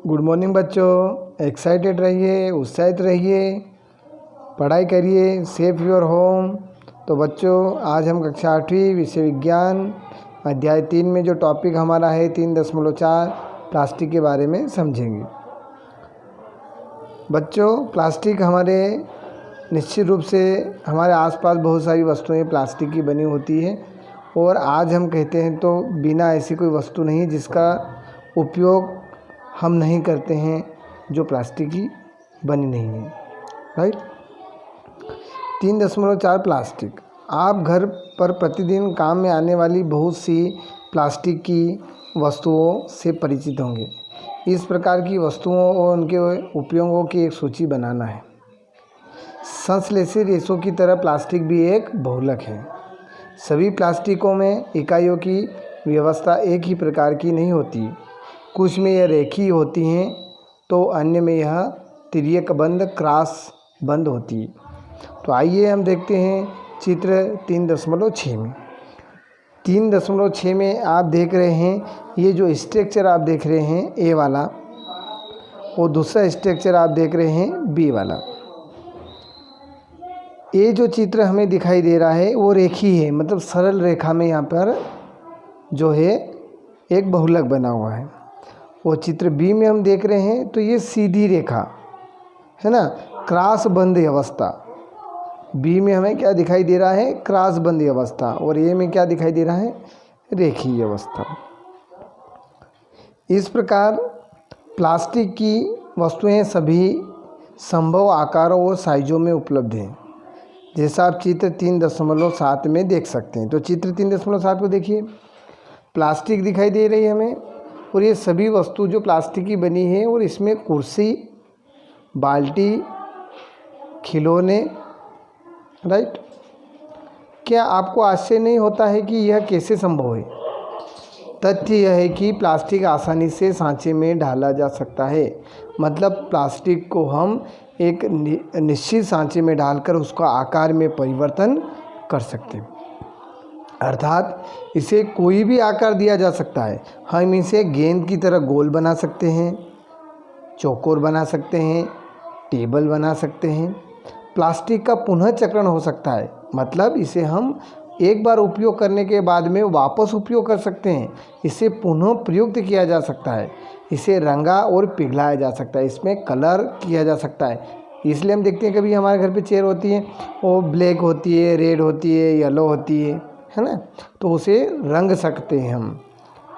Good morning बच्चों, excited रहिए, उत्साहित रहिए, पढ़ाई करिए, सेफ योर होम। तो बच्चों, आज हम कक्षा 8वीं विषय विज्ञान अध्याय 3 में जो टॉपिक हमारा है 3.4 प्लास्टिक के बारे में समझेंगे। बच्चों, प्लास्टिक हमारे निश्चित रूप से हमारे आसपास बहुत सारी वस्तुएं प्लास्टिक की बनी होती है और आज हम कहते हैं तो बिना ऐसी कोई वस्तु नहीं जिसका उपयोग हम नहीं करते हैं जो प्लास्टिक की बनी नहीं है, राइट। 3.4 प्लास्टिक। आप घर पर प्रतिदिन काम में आने वाली बहुत सी प्लास्टिक की वस्तुओं से परिचित होंगे। इस प्रकार की वस्तुओं और उनके उपयोगों की एक सूची बनाना है। संश्लेषित रेशों की तरह प्लास्टिक भी एक बहुलक है। सभी प्लास्टिकों में इकाइयों की व्यवस्था एक ही प्रकार की नहीं होती। कुछ में यह रेखीय होती हैं तो अन्य में यह तिर्यक बंद क्रॉस बंद होती है। तो आइए हम देखते हैं चित्र 3.6 में। 3.6 में आप देख रहे हैं ये जो स्ट्रक्चर आप देख रहे हैं ए वाला और दूसरा स्ट्रक्चर आप देख रहे हैं बी वाला। ये जो चित्र हमें दिखाई दे रहा है वो रेखीय है, मतलब सरल रेखा में यहाँ पर जो है एक बहुलक बना हुआ है। वो चित्र बी में हम देख रहे हैं तो ये सीधी रेखा है ना, क्रॉस बंद अवस्था। बी में हमें क्या दिखाई दे रहा है, क्रॉस बंद अवस्था, और ए में क्या दिखाई दे रहा है, रेखीय अवस्था। इस प्रकार प्लास्टिक की वस्तुएं सभी संभव आकारों और साइजों में उपलब्ध हैं, जैसा आप चित्र 3.7 में देख सकते हैं। तो चित्र 3.7 को देखिए, प्लास्टिक दिखाई दे रही है हमें और ये सभी वस्तु जो प्लास्टिक की बनी है और इसमें कुर्सी, बाल्टी, खिलौने, राइट। क्या आपको आश्चर्य नहीं होता है कि यह कैसे संभव है? तथ्य यह है कि प्लास्टिक आसानी से सांचे में ढाला जा सकता है, मतलब प्लास्टिक को हम एक निश्चित सांचे में डालकर उसका आकार में परिवर्तन कर सकते हैं, अर्थात इसे कोई भी आकार दिया जा सकता है। हम इसे गेंद की तरह गोल बना सकते हैं, चौकोर बना सकते हैं, टेबल बना सकते हैं। प्लास्टिक का पुनः चक्रण हो सकता है, मतलब इसे हम एक बार उपयोग करने के बाद में वापस उपयोग कर सकते हैं। इसे पुनः प्रयुक्त किया जा सकता है, इसे रंगा और पिघलाया जा सकता है, इसमें कलर किया जा सकता है। इसलिए हम देखते हैं कभी हमारे घर पे चेयर होती है, वो ब्लैक होती है, रेड होती है, येलो होती है ना, तो उसे रंग सकते हैं हम,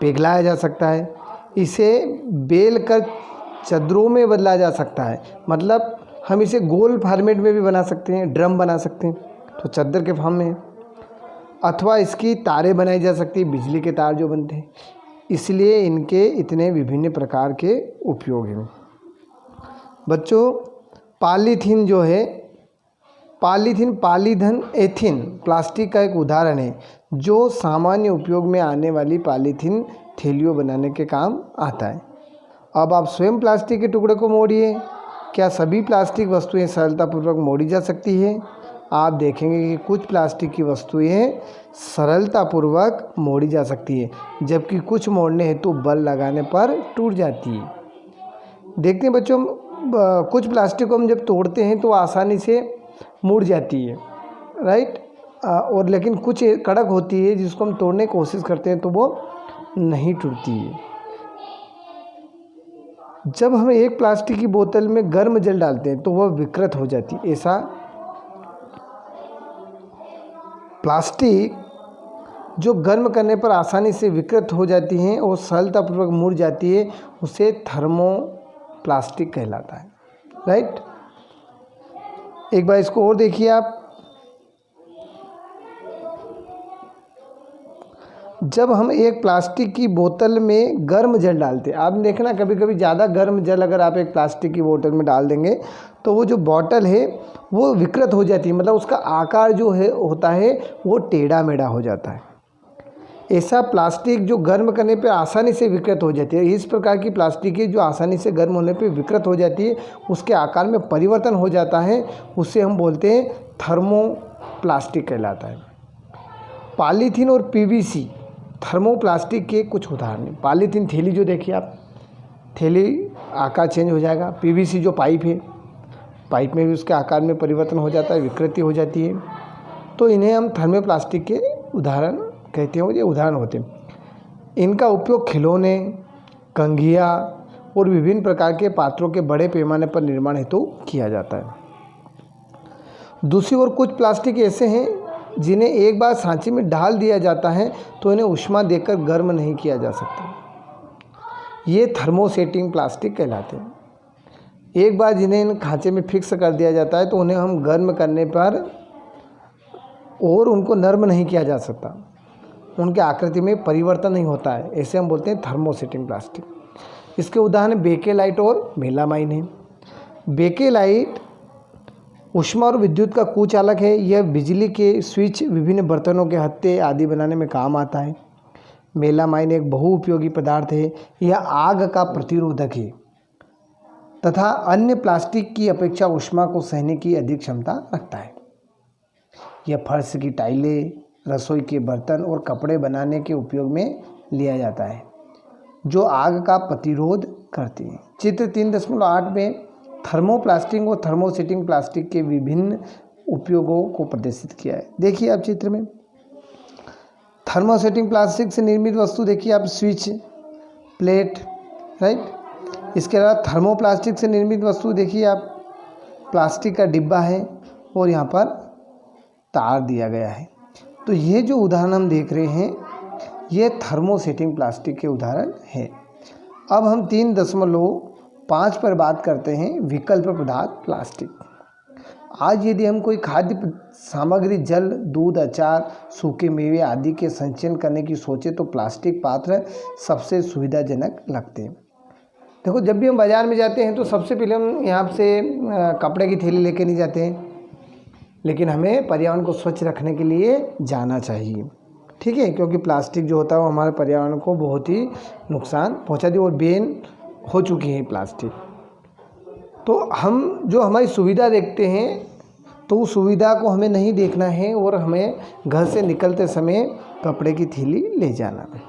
पिघलाया जा सकता है। इसे बेल कर चद्दरों में बदला जा सकता है, मतलब हम इसे गोल फॉर्मेट में भी बना सकते हैं, ड्रम बना सकते हैं तो चद्दर के फॉर्म में, अथवा इसकी तारें बनाई जा सकती है, बिजली के तार जो बनते हैं। इसलिए इनके इतने विभिन्न प्रकार के उपयोग हैं। बच्चों, पॉलीथीन जो है, पॉलीथीन एथीन प्लास्टिक का एक उदाहरण है जो सामान्य उपयोग में आने वाली पॉलीथीन थैलियों बनाने के काम आता है। अब आप स्वयं प्लास्टिक के टुकड़े को मोड़िए। क्या सभी प्लास्टिक वस्तुएं सरलतापूर्वक मोड़ी जा सकती है? आप देखेंगे कि कुछ प्लास्टिक की वस्तुएं सरलतापूर्वक मोड़ी जा सकती है, जबकि कुछ मोड़ने हेतु बल लगाने पर टूट जाती है। देखते हैं बच्चों, कुछ प्लास्टिक को हम जब तोड़ते हैं तो आसानी से मुड़ जाती है, राइट, और लेकिन कुछ कड़क होती है जिसको हम तोड़ने की कोशिश करते हैं तो वो नहीं टूटती है। जब हम एक प्लास्टिक की बोतल में गर्म जल डालते हैं तो वह विकृत हो जाती है। ऐसा प्लास्टिक जो गर्म करने पर आसानी से विकृत हो जाती हैं और सरलतापूर्वक मुड़ जाती है, उसे थर्मोप्लास्टिक कहलाता है, राइट। एक बार इसको और देखिए आप, जब हम एक प्लास्टिक की बोतल में गर्म जल डालते हैं, आप देखना कभी कभी ज़्यादा गर्म जल अगर आप एक प्लास्टिक की बोतल में डाल देंगे तो वो जो बोतल है वो विकृत हो जाती है, मतलब उसका आकार जो है होता है वो टेढ़ा मेढ़ा हो जाता है। ऐसा प्लास्टिक जो गर्म करने पे आसानी से विकृत हो जाती है, इस प्रकार की प्लास्टिक है जो आसानी से गर्म होने पे विकृत हो जाती है, उसके आकार में परिवर्तन हो जाता है, उससे हम बोलते हैं थर्मोप्लास्टिक कहलाता है। पॉलीथीन और पीवीसी थर्मोप्लास्टिक के कुछ उदाहरण हैं। पॉलीथीन थैली जो देखिए आप, थैली आकार चेंज हो जाएगा। पीवीसी जो पाइप है, पाइप में भी उसके आकार में परिवर्तन हो जाता है, विकृति हो जाती है। तो इन्हें हम थर्मोप्लास्टिक के उदाहरण कहते हैं, और ये उदाहरण होते हैं। इनका उपयोग खिलौने, कंघियाँ और विभिन्न प्रकार के पात्रों के बड़े पैमाने पर निर्माण हेतु किया जाता है। दूसरी ओर कुछ प्लास्टिक ऐसे हैं जिन्हें एक बार सांचे में डाल दिया जाता है तो इन्हें ऊष्मा देकर गर्म नहीं किया जा सकता। ये थर्मोसेटिंग प्लास्टिक कहलाते हैं। एक बार जिन्हें इन खांचे में फिक्स कर दिया जाता है तो उन्हें हम गर्म करने पर और उनको नर्म नहीं किया जा सकता, उनके आकृति में परिवर्तन नहीं होता है, ऐसे हम बोलते हैं थर्मोसेटिंग प्लास्टिक। इसके उदाहरण बेकेलाइट और मेलामाइन है। बेकेलाइट ऊष्मा और विद्युत का कुचालक है। यह बिजली के स्विच, विभिन्न बर्तनों के हत्थे आदि बनाने में काम आता है। मेलामाइन एक बहुउपयोगी पदार्थ है। यह आग का प्रतिरोधक है तथा अन्य प्लास्टिक की अपेक्षा ऊष्मा को सहने की अधिक क्षमता रखता है। यह फर्श की टाइलें, रसोई के बर्तन और कपड़े बनाने के उपयोग में लिया जाता है, जो आग का प्रतिरोध करती है। चित्र 3.8 में थर्मोप्लास्टिक और थर्मोसेटिंग प्लास्टिक के विभिन्न उपयोगों को प्रदर्शित किया है। देखिए आप चित्र में थर्मोसेटिंग प्लास्टिक से निर्मित वस्तु देखिए आप, स्विच, प्लेट, राइट। इसके अलावा थर्मोप्लास्टिक से निर्मित वस्तु देखिए आप, प्लास्टिक का डिब्बा है और यहाँ पर तार दिया गया है। तो ये जो उदाहरण हम देख रहे हैं ये थर्मोसेटिंग प्लास्टिक के उदाहरण हैं। अब हम 3.5 पर बात करते हैं विकल्प पदार्थ प्लास्टिक। आज यदि हम कोई खाद्य सामग्री, जल, दूध, अचार, सूखे मेवे आदि के संचयन करने की सोचे तो प्लास्टिक पात्र सबसे सुविधाजनक लगते हैं। देखो, जब भी हम बाज़ार में जाते हैं तो सबसे पहले हम यहाँ से कपड़े की थैली लेके नहीं जाते हैं, लेकिन हमें पर्यावरण को स्वच्छ रखने के लिए जाना चाहिए, ठीक है, क्योंकि प्लास्टिक जो होता है वो हमारे पर्यावरण को बहुत ही नुकसान पहुँचाती है और बैन हो चुकी है प्लास्टिक। तो हम जो हमारी सुविधा देखते हैं तो उस सुविधा को हमें नहीं देखना है और हमें घर से निकलते समय कपड़े की थैली ले जाना है।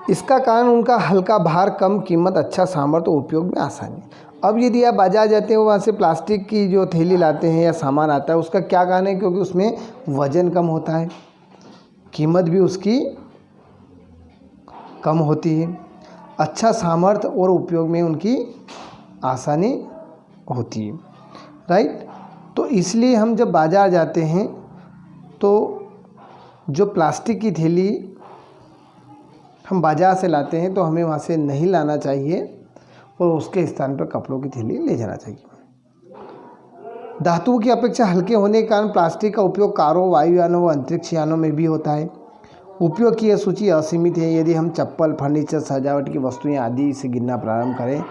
इसका कारण उनका हल्का भार, कम कीमत, अच्छा सामर्थ्य और उपयोग में आसानी। अब यदि आप बाजार जाते हो वहाँ से प्लास्टिक की जो थैली लाते हैं या सामान आता है, उसका क्या कारण है? क्योंकि उसमें वज़न कम होता है, कीमत भी उसकी कम होती है, अच्छा सामर्थ्य और उपयोग में उनकी आसानी होती है, राइट। तो इसलिए हम जब बाज़ार जाते हैं तो जो प्लास्टिक की थैली हम बाज़ार से लाते हैं तो हमें वहाँ से नहीं लाना चाहिए और उसके स्थान पर कपड़ों की थैली ले जाना चाहिए। धातुओं की अपेक्षा हल्के होने के कारण प्लास्टिक का उपयोग कारों, वायुयानों व अंतरिक्ष यानों में भी होता है। उपयोग की यह सूची असीमित है। यदि हम चप्पल, फर्नीचर, सजावट की वस्तुएं आदि से गिनना प्रारंभ करें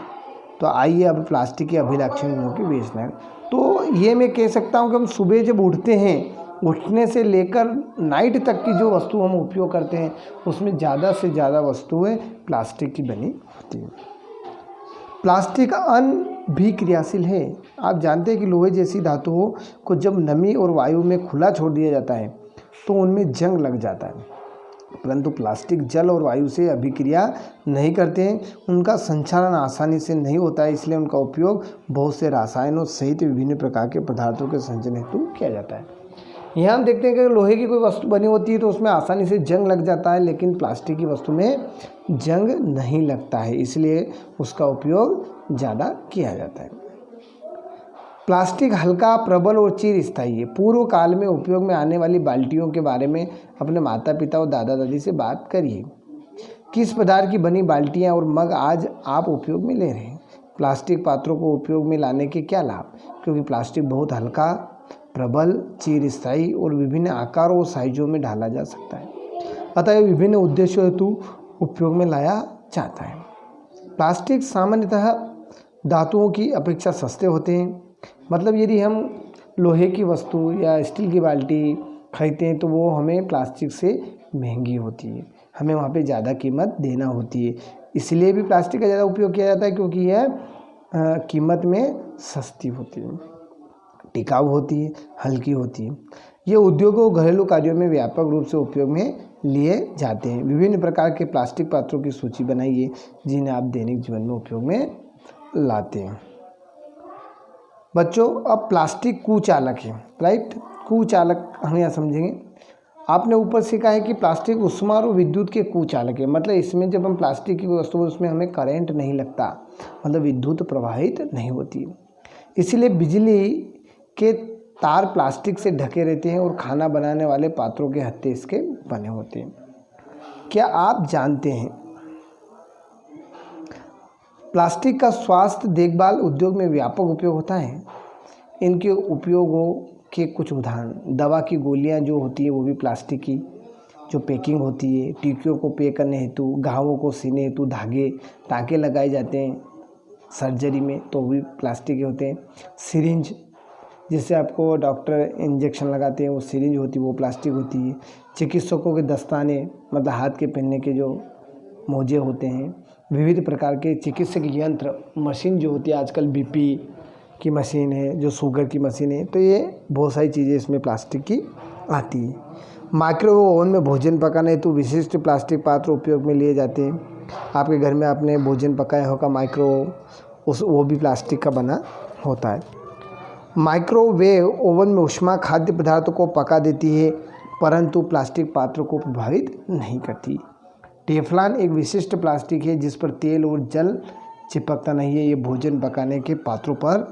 तो आइए अब प्लास्टिक के अभिलाक्षणियों की विवेचना है। तो ये मैं कह सकता हूँ कि हम सुबह जब उठते हैं, उठने से लेकर नाइट तक की जो वस्तु हम उपयोग करते हैं उसमें ज़्यादा से ज़्यादा वस्तुएं प्लास्टिक की बनी होती हैं। प्लास्टिक अन्य भी क्रियाशील है। आप जानते हैं कि लोहे जैसी धातुओं को जब नमी और वायु में खुला छोड़ दिया जाता है तो उनमें जंग लग जाता है, परंतु प्लास्टिक जल और वायु से अभिक्रिया नहीं करते हैं, उनका संचालन आसानी से नहीं होता है, इसलिए उनका उपयोग बहुत से रसायनों सहित विभिन्न प्रकार के पदार्थों के संचयन हेतु किया जाता है। यहाँ हम देखते हैं कि लोहे की कोई वस्तु बनी होती है तो उसमें आसानी से जंग लग जाता है, लेकिन प्लास्टिक की वस्तु में जंग नहीं लगता है, इसलिए उसका उपयोग ज़्यादा किया जाता है। प्लास्टिक हल्का, प्रबल और चिरस्थायी है। पूर्व काल में उपयोग में आने वाली बाल्टियों के बारे में अपने माता पिता और दादा दादी से बात करिए। किस पदार्थ की बनी बाल्टियाँ और मग आज आप उपयोग में ले रहे हैं? प्लास्टिक पात्रों को उपयोग में लाने के क्या लाभ? क्योंकि प्लास्टिक बहुत हल्का, प्रबल, चिरस्थायी और विभिन्न आकारों और साइजों में ढाला जा सकता है, अतः यह विभिन्न उद्देश्यों हेतु उपयोग में लाया जाता है। प्लास्टिक सामान्यतः धातुओं की अपेक्षा सस्ते होते हैं। मतलब यदि हम लोहे की वस्तु या स्टील की बाल्टी खरीदते हैं तो वो हमें प्लास्टिक से महंगी होती है, हमें वहाँ पे ज़्यादा कीमत देना होती है। इसलिए भी प्लास्टिक का ज़्यादा उपयोग किया जाता है क्योंकि यह कीमत में सस्ती होती है, टिकाऊ होती है, हल्की होती है। ये उद्योगों और घरेलू कार्यों में व्यापक रूप से उपयोग में लिए जाते हैं। विभिन्न प्रकार के प्लास्टिक पात्रों की सूची बनाइए जिन्हें आप दैनिक जीवन में उपयोग में लाते हैं। बच्चों, अब प्लास्टिक कुचालक है, राइट। कुचालक हम यहाँ समझेंगे। आपने ऊपर सीखा है कि प्लास्टिक ऊष्मा और विद्युत के कुचालक है, मतलब इसमें जब हम प्लास्टिक की वस्तु उसमें हमें करंट नहीं लगता, मतलब विद्युत प्रवाहित नहीं होती, इसीलिए बिजली के तार प्लास्टिक से ढके रहते हैं और खाना बनाने वाले पात्रों के हत्थे इसके बने होते हैं। क्या आप जानते हैं प्लास्टिक का स्वास्थ्य देखभाल उद्योग में व्यापक उपयोग होता है? इनके उपयोगों के कुछ उदाहरण, दवा की गोलियां जो होती है वो भी प्लास्टिक की जो पैकिंग होती है, टीकियों को पैक करने हेतु, घावों को सीने हेतु धागे टाँके लगाए जाते हैं सर्जरी में, तो भी प्लास्टिक के होते हैं। सिरिंज, जिससे आपको डॉक्टर इंजेक्शन लगाते हैं, वो सिरिंज होती है, वो प्लास्टिक होती है। चिकित्सकों के दस्ताने, मतलब हाथ के पहनने के जो मोजे होते हैं। विविध प्रकार के चिकित्सक यंत्र, मशीन जो होती है आजकल बीपी की मशीन है, जो शुगर की मशीन है, तो ये बहुत सारी चीज़ें इसमें प्लास्टिक की आती है। माइक्रोवेव ओवन में भोजन पकाने हेतु विशिष्ट प्लास्टिक पात्र उपयोग में लिए जाते हैं। आपके घर में आपने भोजन पकाया होगा माइक्रोवेव, वो भी प्लास्टिक का बना होता है। माइक्रोवेव ओवन में ऊष्मा खाद्य पदार्थों को पका देती है, परंतु प्लास्टिक पात्रों को प्रभावित नहीं करती। टेफ्लॉन एक विशिष्ट प्लास्टिक है जिस पर तेल और जल चिपकता नहीं है। ये भोजन पकाने के पात्रों पर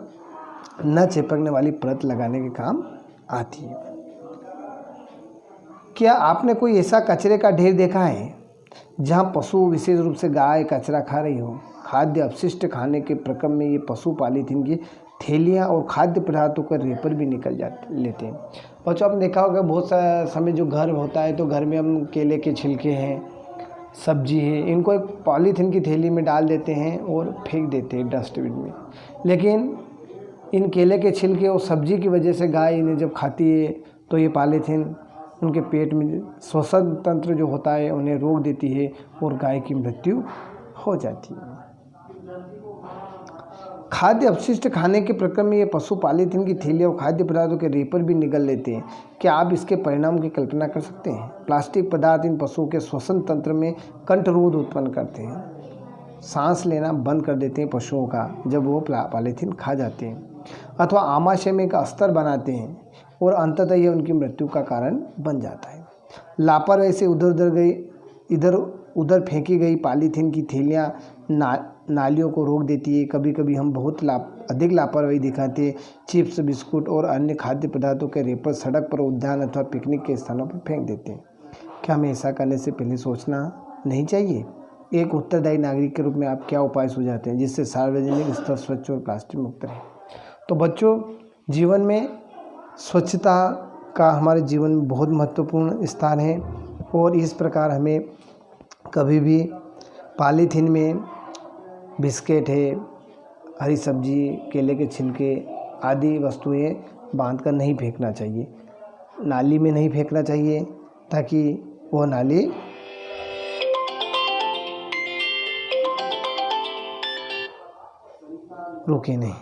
न चिपकने वाली परत लगाने के काम आती है। क्या आपने कोई ऐसा कचरे का ढेर देखा है जहां पशु, विशेष रूप से गाय, कचरा खा रही हो? खाद्य अपशिष्ट खाने के प्रक्रम में ये पशु पॉलीथीन की थैलियाँ और खाद्य पदार्थों का रेपर भी निकल लेते हैं। बच्चों, आपने देखा होगा बहुत सा समय जो घर होता है तो घर में हम केले के छिलके हैं, सब्जी है, इनको एक पॉलीथीन की थैली में डाल देते हैं और फेंक देते हैं डस्टबिन में। लेकिन इन केले के छिलके और सब्जी की वजह से गाय इन्हें जब खाती है तो ये पॉलीथीन उनके पेट में श्वसन तंत्र जो होता है उन्हें रोक देती है और गाय की मृत्यु हो जाती है। खाद्य अपशिष्ट खाने के प्रक्रम में ये पशु पॉलीथीन की थैली और खाद्य पदार्थों के रेपर भी निगल लेते हैं। क्या आप इसके परिणाम की कल्पना कर सकते हैं? प्लास्टिक पदार्थ इन पशुओं के श्वसन तंत्र में कंठरोध उत्पन्न करते हैं, सांस लेना बंद कर देते हैं पशुओं का जब वो पॉलीथीन खा जाते हैं, अथवा आमाशय में एक अस्तर बनाते हैं और अंततः यह उनकी मृत्यु का कारण बन जाता है। लापरवाही से इधर उधर फेंकी गई पॉलीथीन की थैलियाँ नालियों को रोक देती है। कभी कभी हम बहुत अधिक लापरवाही दिखाते हैं, चिप्स, बिस्कुट और अन्य खाद्य पदार्थों के रेपर सड़क पर, उद्यान अथवा पिकनिक के स्थानों पर फेंक देते हैं। क्या हमें ऐसा करने से पहले सोचना नहीं चाहिए? एक उत्तरदायी नागरिक के रूप में आप क्या उपाय सुझाते हैं जिससे सार्वजनिक स्थल स्वच्छ और प्लास्टिक मुक्त रहे? तो बच्चों, जीवन में स्वच्छता का हमारे जीवन में बहुत महत्वपूर्ण स्थान है और इस प्रकार हमें कभी भी पॉलीथीन में बिस्किट है, हरी सब्जी, केले के छिलके आदि वस्तुएं बांधकर नहीं फेंकना चाहिए। नाली में नहीं फेंकना चाहिए ताकि वो नाली रुके नहीं।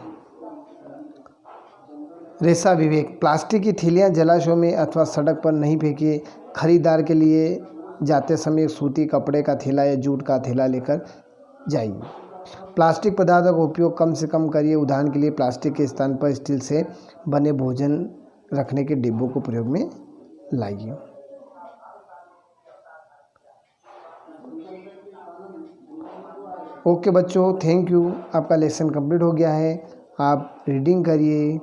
रेशा विवेक, प्लास्टिक की थैलियाँ जलाशयों में अथवा सड़क पर नहीं फेंकिए। खरीदार के लिए जाते समय सूती कपड़े का थैला या जूट का थैला लेकर जाइए। प्लास्टिक पदार्थों का उपयोग कम से कम करिए। उदाहरण के लिए प्लास्टिक के स्थान पर स्टील से बने भोजन रखने के डिब्बों को प्रयोग में लाइए। ओके बच्चों, थैंक यू। आपका लेसन कंप्लीट हो गया है। आप रीडिंग करिए।